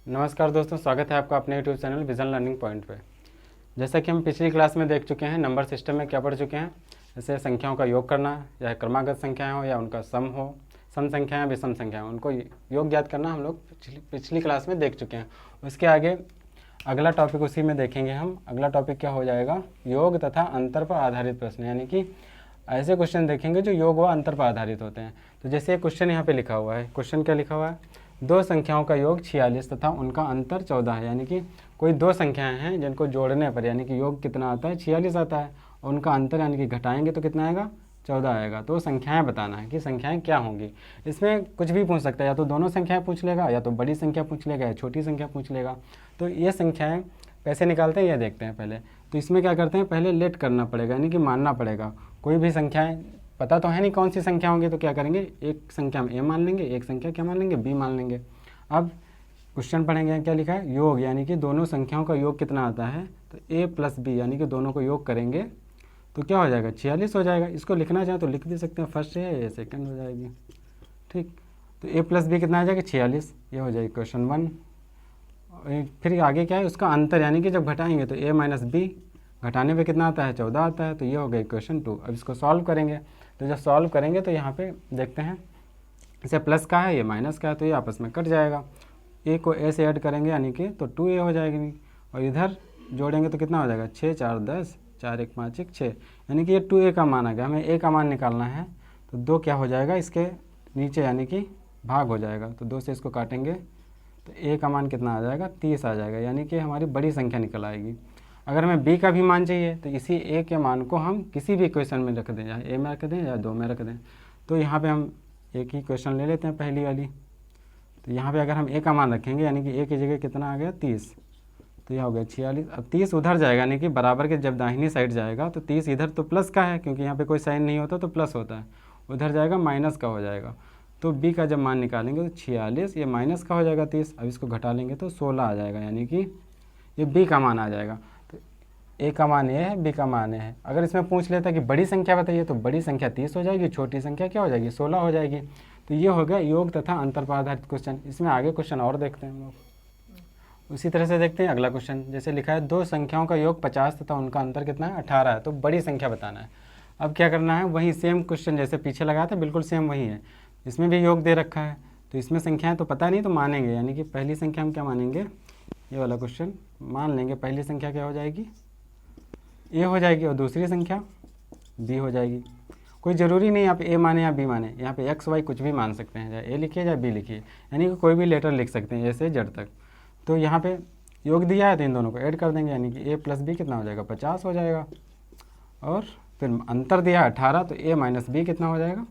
नमस्कार दोस्तों, स्वागत है आपका अपने YouTube channel vision learning point पे। जैसा कि हम पिछली क्लास में देख चुके हैं, नंबर सिस्टम में क्या पढ़ चुके हैं, जैसे संख्याओं का योग करना, या क्रमागत संख्याएं हो या उनका सम हो, सम संख्याएं विषम संख्याएं, उनको योग ज्ञात करना हम लोग पिछली क्लास में देख चुके हैं। उसके आगे अगला टॉपिक उसी में देखेंगे हम। अगला टॉपिक क्या हो जाएगा, योग तथा अंतर पर आधारित प्रश्न, यानी कि ऐसे क्वेश्चन देखेंगे जो योग व अंतर पर आधारित होते हैं। तो जैसे क्वेश्चन यहाँ पे लिखा हुआ है, क्वेश्चन क्या लिखा हुआ है, दो संख्याओं का योग 46 तथा उनका अंतर 14 है। यानी कि कोई दो संख्याएं हैं जिनको जोड़ने पर यानी कि योग कितना आता है, 46 आता है, और उनका अंतर यानी कि घटाएंगे तो कितना आएगा, 14 आएगा। तो संख्याएं बताना है कि संख्याएं क्या होंगी। इसमें कुछ भी पूछ सकता है, या तो दोनों संख्याएं पूछ लेगा, या तो बड़ी संख्या पूछ लेगा, या छोटी संख्या पूछ लेगा। तो ये संख्याएं कैसे निकालते हैं ये देखते हैं पहले। तो इसमें क्या करते हैं, पहले लेट करना पड़ेगा, यानी कि मानना पड़ेगा। कोई भी संख्याएं पता तो है नहीं कौन सी संख्या होंगी, तो क्या करेंगे, एक संख्या हम ए मान लेंगे, एक संख्या क्या मान लेंगे, बी मान लेंगे। अब क्वेश्चन पढ़ेंगे, क्या लिखा है, योग यानी कि दोनों संख्याओं का योग कितना आता है, तो ए प्लस बी यानी कि दोनों को योग करेंगे तो क्या हो जाएगा, 46 हो जाएगा। इसको लिखना चाहें तो लिख भी सकते हैं, फर्स्ट है या सेकंड हो जाएगी, ठीक। तो ए प्लस बी कितना आ जाएगा, 46, ये हो जाएगी क्वेश्चन 1। फिर आगे क्या है, उसका अंतर यानी कि जब घटाएंगे तो ए माइनस बी, घटाने पे कितना आता है, 14 आता है, तो ये हो गई क्वेश्चन 2। अब इसको सॉल्व करेंगे, तो जब सॉल्व करेंगे तो यहाँ पे देखते हैं, इसे प्लस का है, ये माइनस का है, तो ये आपस में कट जाएगा। ए को ए से ऐड करेंगे यानी कि तो 2a हो जाएगी, और इधर जोड़ेंगे तो कितना हो जाएगा, 6 4 10, 4 1 5 1 6, यानी कि ये 2a का मान आ गया। हमें a का मान निकालना है, तो 2 क्या हो जाएगा इसके नीचे, यानी कि भाग हो जाएगा, तो 2 से इसको काटेंगे तो a का मान कितना आ जाएगा, 30 आ जाएगा, यानी कि हमारी बड़ी संख्या निकल आएगी। अगर हमें b का भी मान चाहिए तो इसी a के मान को हम किसी भी इक्वेशन में रख दें, या a में रख दें या 2 में रख दें। तो यहाँ पे हम एक ही क्वेश्चन ले लेते हैं, पहली वाली। तो यहाँ पे अगर हम a का मान रखेंगे यानी कि a की जगह कितना आ गया, 30, तो यह हो गया 46। अब 30 उधर जाएगा, यानी कि बराबर के जब दाहिनी साइड जाएगा तो 30 इधर तो प्लस का है, क्योंकि यहाँ पे कोई साइन नहीं होता तो प्लस होता है, उधर जाएगा माइनस का हो जाएगा। तो b का जब मान निकालेंगे तो 46, ये माइनस का हो जाएगा 30, अब इसको घटा लेंगे तो 16 आ जाएगा, यानी कि ये b का मान आ जाएगा। तो a का मान ये है, b का मान ये है। अगर इसमें पूछ लेता है कि बड़ी संख्या बताइए, तो बड़ी संख्या 30 हो जाएगी, छोटी संख्या क्या हो जाएगी, 16 हो जाएगी। तो ये हो गया योग तथा अंतर पर आधारित क्वेश्चन। इसमें आगे क्वेश्चन और देखते हैं हम लोग। उसी तरह से देखते हैं अगला क्वेश्चन, जैसे लिखा है दो संख्याओं का योग 50 तथा उनका अंतर कितना है, 18 है, तो बड़ी संख्या बताना है। अब क्या करना है, वही सेम क्वेश्चन जैसे पीछे लगाया था, बिल्कुल सेम वही है। इसमें भी योग दे रखा है, तो इसमें संख्याएँ तो पता नहीं, तो मानेंगे, यानी कि पहली संख्या हम क्या मानेंगे, ये वाला क्वेश्चन मान लेंगे। पहली संख्या क्या हो जाएगी, ए हो जाएगी, और दूसरी संख्या बी हो जाएगी। कोई ज़रूरी नहीं आप ए माने या बी माने, यहाँ पे एक्स वाई कुछ भी मान सकते हैं, चाहे ए लिखिए या बी लिखिए, यानी कि कोई भी लेटर लिख सकते हैं ए से जेड तक। तो यहाँ पे योग दिया है तो इन दोनों को ऐड कर देंगे, यानी कि ए प्लस बी कितना हो जाएगा, 50 हो जाएगा। और फिर अंतर दिया है 18, तो ए माइनस बी कितना हो जाएगा,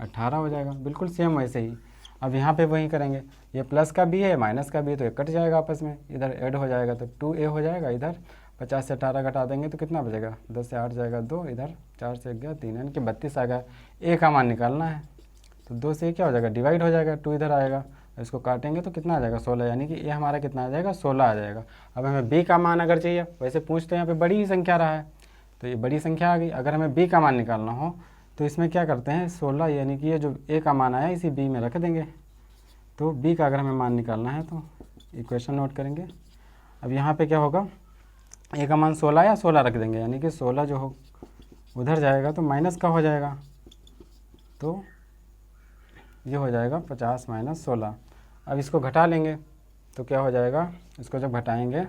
18 हो जाएगा, बिल्कुल सेम वैसे ही। अब यहाँ पे वही करेंगे, ये प्लस का बी है, माइनस का बी है, तो ये कट जाएगा आपस में, इधर ऐड हो जाएगा, तो 2a हो जाएगा। इधर 50 से 18 घटा देंगे तो कितना बचेगा, 10 से 8 जाएगा 2, इधर 4 से 1 गया 3, यानी कि 32 आ गया। a का मान निकालना है, तो 2 से क्या हो जाएगा, डिवाइड हो जाएगा, 2 इधर आएगा, इसको काटेंगे तो कितना आ जाएगा, 16, यानी कि a हमारा कितना आ जाएगा, 16 आ जाएगा। अब हमें b का मान अगर चाहिए, वैसे पूछ तो यहाँ पे बड़ी ही संख्या रहा है, तो ये बड़ी संख्या आ गई। अगर हमें b का मान निकालना हो तो इसमें क्या करते हैं, 16, यानी कि ये जो a का मान आया इसी b में रख देंगे। तो b का अगर हमें मान निकालना है तो इक्वेशन नोट करेंगे। अब यहाँ पे क्या होगा, a का मान 16 या 16 रख देंगे, यानी कि 16 जो हो उधर जाएगा तो माइनस का हो जाएगा, तो ये हो जाएगा 50 माइनस 16। अब इसको घटा लेंगे तो क्या हो जाएगा, इसको जब घटाएंगे,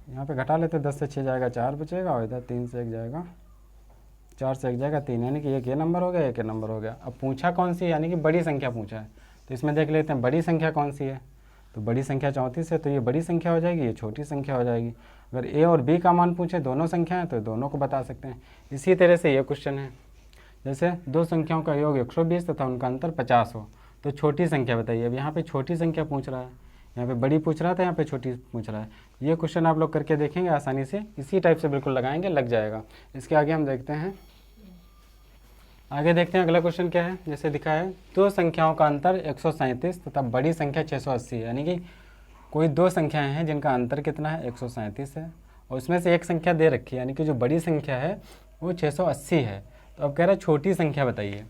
यहाँ पे घटा लेते, 10 से 6 जाएगा 4 बचेगा, और इधर 3 से 1 जाएगा, 4 से 1 जाएगा 3, यानी कि एक ये नंबर हो गया, एक ये नंबर हो गया। अब पूछा कौन सी है, यानी कि बड़ी संख्या पूछा है, तो इसमें देख लेते हैं बड़ी संख्या कौन सी है। तो बड़ी संख्या 34 है, तो ये बड़ी संख्या हो जाएगी, ये छोटी संख्या हो जाएगी। अगर ए और बी का मान पूछे, दोनों संख्या है, तो दोनों को बता सकते हैं। इसी तरह से ये क्वेश्चन है, जैसे दो संख्याओं का योग 120 तथा उनका अंतर 50 हो, तो छोटी संख्या बताइए। अब यहाँ पे छोटी संख्या पूछ रहा है, यहाँ पे बड़ी पूछ रहा था, यहाँ पे छोटी पूछ रहा है। ये क्वेश्चन आप लोग करके देखेंगे आसानी से, इसी टाइप से बिल्कुल लगाएंगे, लग जाएगा। इसके आगे हम देखते हैं, आगे देखते हैं अगला क्वेश्चन क्या है। जैसे दिखा है दो संख्याओं का अंतर 137 तथा बड़ी संख्या 680 है, यानी कि कोई दो संख्याएं हैं जिनका अंतर कितना है, 137 है, और उसमें से एक संख्या दे रखी है, यानी कि जो बड़ी संख्या है वो 680 है। तो अब कह रहा है छोटी संख्या बताइए,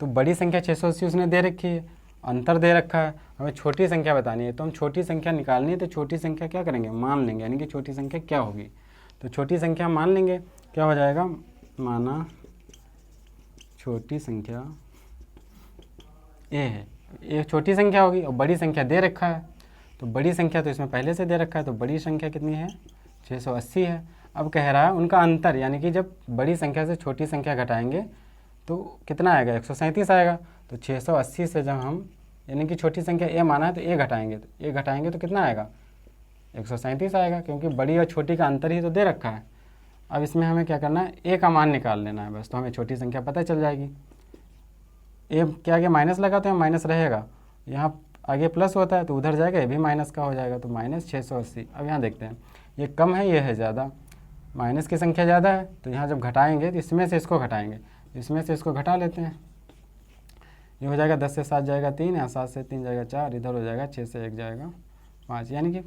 तो बड़ी संख्या 680 उसने दे रखी है, अंतर दे रखा है, हमें छोटी संख्या बतानी है, तो हम छोटी संख्या निकालनी है, तो छोटी संख्या क्या करेंगे, मान लेंगे, यानी कि छोटी संख्या क्या होगी। तो छोटी संख्या मान लेंगे, क्या हो जाएगा, माना छोटी संख्या ए है, ये छोटी संख्या होगी, और बड़ी संख्या दे रखा है, तो बड़ी संख्या तो इसमें पहले से दे रखा है, तो बड़ी संख्या कितनी है, 680 है। अब कह रहा है उनका अंतर, यानी कि जब बड़ी संख्या से छोटी संख्या घटाएंगे तो कितना आएगा, 137 आएगा। तो 680 से जब हम, यानी कि छोटी संख्या ए माना है तो ए घटाएंगे तो कितना आएगा, 137 आएगा, क्योंकि बड़ी और छोटी का अंतर ही तो दे रखा है। अब इसमें हमें क्या करना है, ए का मान निकाल लेना है बस, तो हमें छोटी संख्या पता चल जाएगी। ए के आगे माइनस लगाते हैं, माइनस रहेगा, यहाँ आगे प्लस होता है तो उधर जाएगा, ये भी माइनस का हो जाएगा, तो -680। अब यहाँ देखते हैं, ये कम है, ये है ज़्यादा, माइनस की संख्या ज़्यादा है, तो यहाँ जब घटाएंगे तो इसमें से इसको घटाएंगे, इसमें से इसको घटा लेते हैं, ये हो जाएगा 10 से 7 जाएगा 3, यहाँ 7 से 3 जाएगा 4, इधर हो जाएगा 6 से 1 जाएगा 5, यानी कि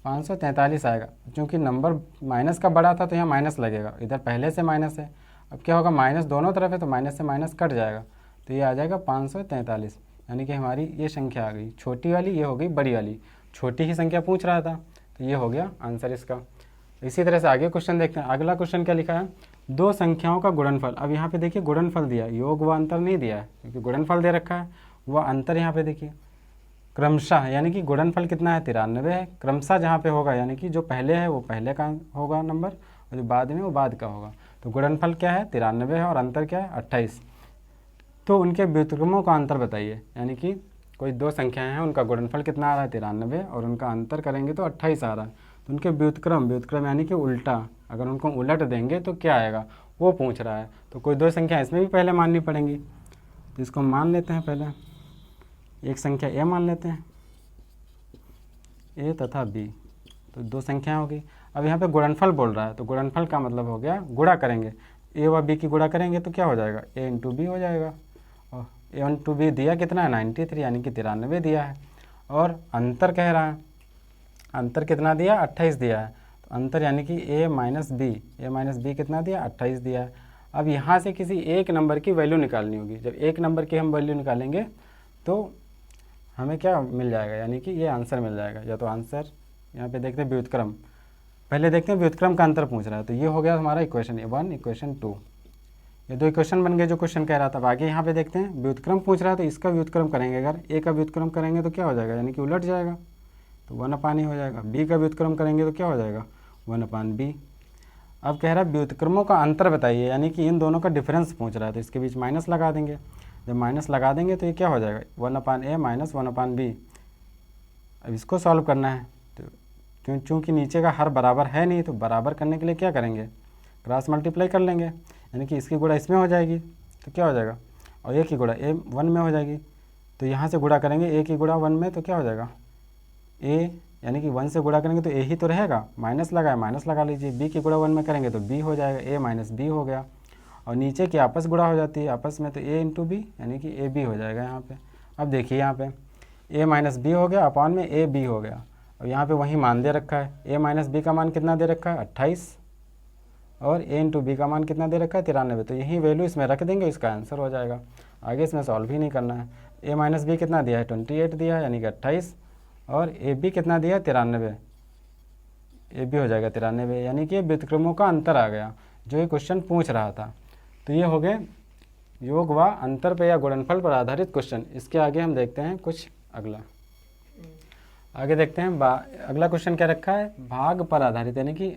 543 आएगा। क्योंकि नंबर माइनस का बड़ा था तो यहाँ माइनस लगेगा, इधर पहले से माइनस है, अब क्या होगा, माइनस दोनों तरफ है तो माइनस से माइनस कट जाएगा, तो ये आ जाएगा 543, यानी कि हमारी ये संख्या आ गई छोटी वाली, ये हो गई बड़ी वाली, छोटी ही संख्या पूछ रहा था, तो ये हो गया आंसर इसका। इसी तरह से आगे क्वेश्चन देखते हैं। अगला क्वेश्चन क्या लिखा है, दो संख्याओं का गुणनफल। अब यहाँ पे देखिए गुणनफल दिया, योग व अंतर नहीं दिया है, क्योंकि गुणनफल दे रखा है, वह अंतर यहाँ पे देखिए क्रमशः, यानी कि गुणनफल कितना है, 93 है। क्रमशः जहाँ पे होगा, यानी कि जो पहले है वो पहले का होगा नंबर, और जो बाद में वो बाद का होगा। तो गुणनफल क्या है, 93 है, और अंतर क्या है, 28। तो उनके व्युत्क्रमों का अंतर बताइए, यानी कि कोई दो संख्याएं हैं, उनका गुणनफल कितना आ रहा है, 93, और उनका अंतर करेंगे तो 28 आ रहा है। तो उनके व्युत्क्रम यानी कि उल्टा, अगर उनको उलट देंगे तो क्या आएगा, वो पूछ रहा है। तो कोई दो संख्या इसमें भी पहले माननी पड़ेंगी, तो इसको मान लेते हैं पहले। एक संख्या ए मान लेते हैं, ए तथा बी, तो दो संख्या होगी। अब यहाँ पे गुणनफल बोल रहा है, तो गुणनफल का मतलब हो गया गुणा करेंगे, ए व बी की गुणा करेंगे तो क्या हो जाएगा, ए इंटू बी हो जाएगा। और ए इंटू बी दिया कितना है, 93, यानी कि 93 दिया है। और अंतर कह रहा है, अंतर कितना दिया, 28 दिया है। तो अंतर यानी कि ए माइनस बी कितना दिया, 28 दिया है। अब यहाँ से किसी एक नंबर की वैल्यू निकालनी होगी। जब एक नंबर की हम वैल्यू निकालेंगे तो हमें क्या मिल जाएगा, यानी कि ये आंसर मिल जाएगा। या तो आंसर यहाँ पे देखते हैं व्युत्क्रम, पहले देखते हैं व्युत्क्रम का अंतर पूछ रहा है, तो ये हो गया हमारा इक्वेशन 1, इक्वेशन 2, ये दो इक्वेशन बन गए जो क्वेश्चन कह रहा था। अब आगे यहाँ पे देखते हैं व्युत्क्रम पूछ रहा है, तो इसका व्युत्क्रम करेंगे, अगर ए का व्युत्क्रम करेंगे तो क्या हो जाएगा, यानी कि उलट जाएगा, तो 1/e हो जाएगा। बी का व्युत्क्रम करेंगे तो क्या हो जाएगा, 1/b। अब कह रहा है व्युत्क्रमों का अंतर बताइए, यानी कि इन दोनों का डिफरेंस पूछ रहा है, तो इसके बीच माइनस लगा देंगे। जब माइनस लगा देंगे तो ये क्या हो जाएगा, 1/a माइनस 1/b। अब इसको सॉल्व करना है, तो चूँकि नीचे का हर बराबर है नहीं, तो बराबर करने के लिए क्या करेंगे, क्रॉस मल्टीप्लाई कर लेंगे, यानी कि इसकी गुणा इसमें हो जाएगी तो क्या हो जाएगा, और ए की गुणा ए 1 में हो जाएगी। तो यहाँ से गुणा करेंगे, ए की गुणा 1 में तो क्या हो जाएगा, ए यानी कि 1 से गुणा करेंगे तो ए ही तो रहेगा, माइनस लगाए माइनस लगा लीजिए। बी की गुणा 1 में करेंगे तो बी हो जाएगा, ए माइनस बी हो गया। और नीचे की आपस गुणा हो जाती है आपस में, तो ए इंटू बी यानी कि ए बी हो जाएगा यहाँ पे। अब देखिए यहाँ पे ए माइनस बी हो गया, अपॉन में ए बी हो गया। और यहाँ पे वही मान दे रखा है, ए माइनस बी का मान कितना दे रखा है, 28, और ए इंटू बी का मान कितना दे रखा है, 93। तो यही वैल्यू इसमें रख देंगे, इसका आंसर हो जाएगा। आगे इसमें सॉल्व ही नहीं करना है। ए माइनस बी कितना दिया है, 28 दिया है, यानी कि 28, और ए बी कितना दिया है, 93, ए बी हो जाएगा 93, यानी कि व्युत्क्रमों का अंतर आ गया जो ये क्वेश्चन पूछ रहा था। तो ये हो गए योग व अंतर पर या गुणनफल पर आधारित क्वेश्चन। इसके आगे हम देखते हैं कुछ अगला, आगे देखते हैं अगला क्वेश्चन क्या रखा है, भाग पर आधारित, यानी कि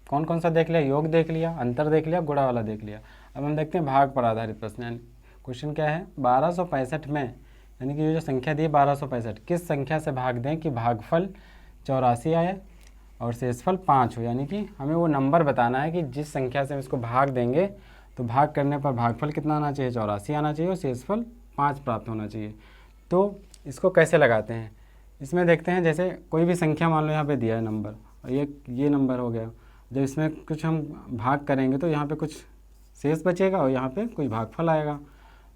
कौन कौन सा देख लिया, योग देख लिया, अंतर देख लिया, गुणा वाला देख लिया। अब हम देखते हैं भाग पर आधारित प्रश्न। यानी क्वेश्चन क्या है, 1265 में, यानी कि ये जो संख्या दी है 1265, किस संख्या से भाग दें कि भागफल 84 आए और शेषफल 5 हो। यानी कि हमें वो नंबर बताना है कि जिस संख्या से हम इसको भाग देंगे तो भाग करने पर भागफल कितना आना चाहिए, 84 आना चाहिए, और शेषफल 5 प्राप्त होना चाहिए। तो इसको कैसे लगाते हैं, इसमें देखते हैं, जैसे कोई भी संख्या मान लो यहाँ पे दिया है नंबर, और ये नंबर हो गया। जब इसमें कुछ हम भाग करेंगे तो यहाँ पे कुछ शेष बचेगा और यहाँ पे कोई भागफल आएगा।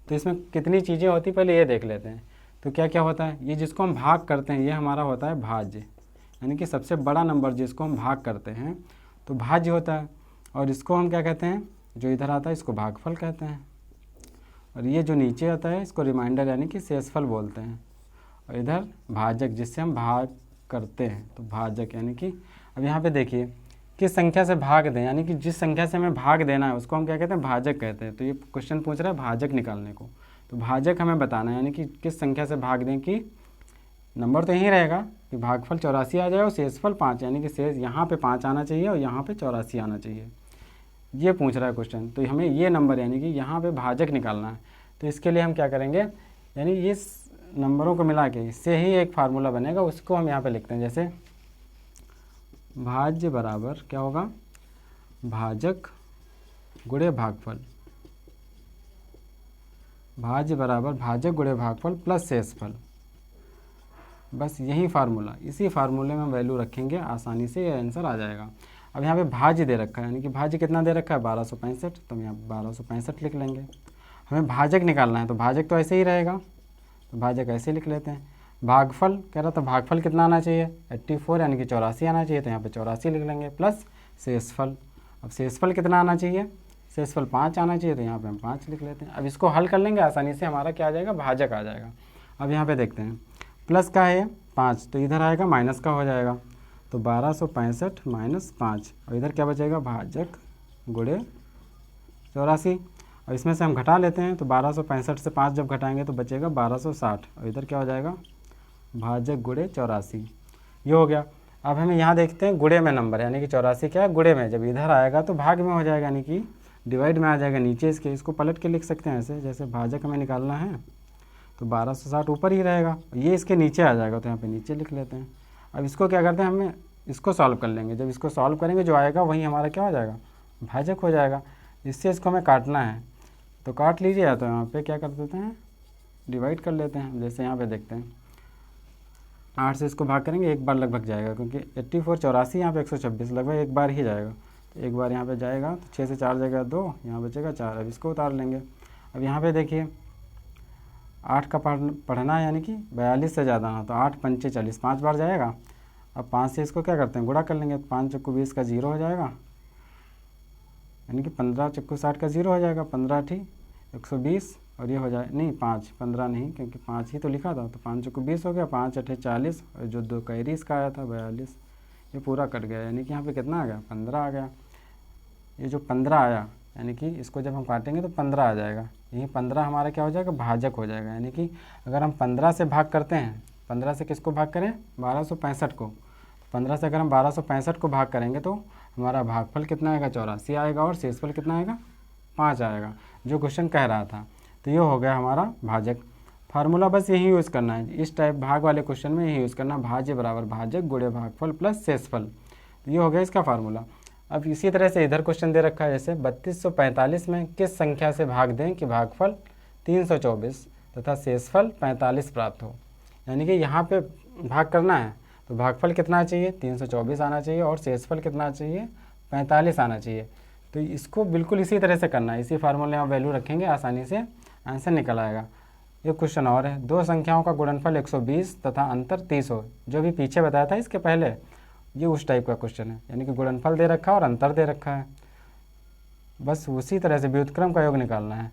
तो इसमें कितनी चीज़ें होती पहले ये देख लेते हैं। तो क्या क्या होता है, ये जिसको हम भाग करते हैं ये हमारा होता है भाज्य, यानी कि सबसे बड़ा नंबर जिसको हम भाग करते हैं तो भाज्य होता है। और इसको हम क्या कहते हैं, जो इधर आता है इसको भागफल कहते हैं। और ये जो नीचे आता है इसको रिमाइंडर यानी कि शेषफल बोलते हैं। और इधर भाजक जिससे हम भाग करते हैं, तो भाजक यानी कि अब यहाँ पे देखिए किस संख्या से भाग दें, यानी कि जिस संख्या से हमें भाग देना है उसको हम क्या कहते हैं, भाजक कहते हैं। तो ये क्वेश्चन पूछ रहा है भाजक निकालने को, तो भाजक हमें बताना है यानी कि किस संख्या से भाग दें कि नंबर तो यही रहेगा कि भागफल 84 आ जाए और शेषफल 5, यानी कि शेष यहाँ पे 5 आना चाहिए और यहाँ पे 84 आना चाहिए, ये पूछ रहा है क्वेश्चन। तो हमें ये नंबर यानी कि यहाँ पे भाजक निकालना है। तो इसके लिए हम क्या करेंगे, यानी ये नंबरों को मिला के इससे ही एक फार्मूला बनेगा, उसको हम यहाँ पे लिखते हैं। जैसे भाज्य बराबर क्या होगा, भाजक गुणे भागफल, भाज्य बराबर भाजक गुणे भागफल प्लस शेषफल। बस यही फार्मूला, इसी फार्मूले में वैल्यू रखेंगे, आसानी से ये आंसर आ जाएगा। अब यहाँ पे भाज्य दे रखा है, यानी कि भाज्य कितना दे रखा है 1265, तो हम यहाँ 1265 लिख लेंगे। हमें भाजक निकालना है, तो भाजक तो ऐसे ही रहेगा, तो भाजक ऐसे लिख लेते हैं। भागफल कह रहा था, भागफल कितना आना चाहिए 84, यानी कि 84 आना चाहिए, तो यहाँ पे 84 लिख लेंगे प्लस शेषफल। अब शेषफल कितना आना चाहिए, शेषफल 5 आना चाहिए, तो यहाँ पे हम 5 लिख लेते हैं। अब इसको हल कर लेंगे, आसानी से हमारा क्या आ जाएगा, भाजक आ जाएगा। अब यहाँ पे देखते हैं प्लस का है 5, तो इधर आएगा माइनस का हो जाएगा, तो 1265 माइनस 5, और इधर क्या बचेगा, भाजक गुणे 84। और इसमें से हम घटा लेते हैं, तो 1265 से 5 जब घटाएंगे तो बचेगा 1260, और इधर क्या हो जाएगा, भाजक गुणे 84, ये हो गया। अब हमें यहाँ देखते हैं गुणे में नंबर, यानी कि 84 क्या है गुणे में, जब इधर आएगा तो भाग में हो जाएगा, यानी कि डिवाइड में आ जाएगा नीचे इसके। इसको पलट के लिख सकते हैं ऐसे, जैसे भाजक हमें निकालना है तो 1260 ऊपर ही रहेगा, ये इसके नीचे आ जाएगा, तो यहाँ पे नीचे लिख लेते हैं। अब इसको क्या करते हैं, हमें इसको सॉल्व कर लेंगे। जब इसको सॉल्व करेंगे जो आएगा वही हमारा क्या हो जाएगा, भाजक हो जाएगा। इससे इसको हमें काटना है, तो काट लीजिए, या तो यहाँ पे क्या कर देते हैं, डिवाइड कर लेते हैं। जैसे यहाँ पे देखते हैं 8 से इसको भाग करेंगे, एक बार लगभग जाएगा, क्योंकि 84 84 यहाँ पे 126 लगभग एक बार ही जाएगा, तो एक बार यहाँ पे जाएगा, तो 6 से 4 जाएगा 2, यहाँ बचेगा 4। अब इसको उतार लेंगे। अब यहाँ पे देखिए 8 का पढ़ना है, यानी कि 42 से ज़्यादा ना, तो 8 पंचे 40, 5 बार जाएगा। अब 5 से इसको क्या करते हैं, गुणा कर लेंगे, 5 चक्कू 20 का 0 हो जाएगा, यानी कि 15 चक्कू 60 का 0 हो जाएगा, 15 ठी 120, और ये हो जाए नहीं 5 15 नहीं, क्योंकि 5 ही तो लिखा था, तो 5 चक्कू 20 हो गया, 5 अठे 40, और जो 2 कैरी इसका आया था 42, ये पूरा कट गया, यानी कि यहाँ पे कितना आ गया, 15 आ गया। ये जो 15 आया, यानी कि इसको जब हम काटेंगे तो 15 आ जाएगा, यही 15 हमारा क्या हो जाएगा, भाजक हो जाएगा। यानी कि अगर हम 15 से भाग करते हैं, 15 से किसको भाग करें, 1265 को, 15 से अगर हम 1265 को भाग करेंगे तो हमारा भागफल कितना आएगा, 84 आएगा, और शेषफल कितना आएगा, 5 आएगा, जो क्वेश्चन कह रहा था। तो ये हो गया हमारा भाजक। फार्मूला बस यही यूज़ करना है, इस टाइप भाग वाले क्वेश्चन में यही यूज़ करना, भाज्य बराबर भाजक गुणे भागफल प्लस शेषफल। तो ये हो गया इसका फार्मूला। अब इसी तरह से इधर क्वेश्चन दे रखा है, जैसे 3245 में किस संख्या से भाग दें कि भागफल 324 तथा शेषफल 45 प्राप्त हो। यानी कि यहाँ पे भाग करना है, तो भागफल कितना चाहिए, 324 आना चाहिए, और शेषफल कितना चाहिए, 45 आना चाहिए। तो इसको बिल्कुल इसी तरह से करना है, इसी फार्मूले में वैल्यू रखेंगे, आसानी से आंसर निकल आएगा। ये क्वेश्चन और है, दो संख्याओं का गुणनफल 120 तथा अंतर 30 हो, जो भी पीछे बताया था इसके पहले, ये उस टाइप का क्वेश्चन है। यानी कि गुणनफल दे रखा है और अंतर दे रखा है, बस उसी तरह से व्युत्क्रम का योग निकालना है।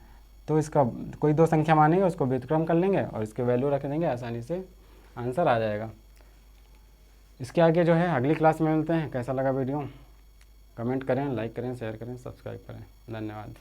तो इसका कोई दो संख्या मानेंगे, उसको व्युत्क्रम कर लेंगे और इसके वैल्यू रख देंगे, आसानी से आंसर आ जाएगा। इसके आगे जो है अगली क्लास में मिलते हैं। कैसा लगा वीडियो, कमेंट करें, लाइक करें, शेयर करें, सब्सक्राइब करें। धन्यवाद।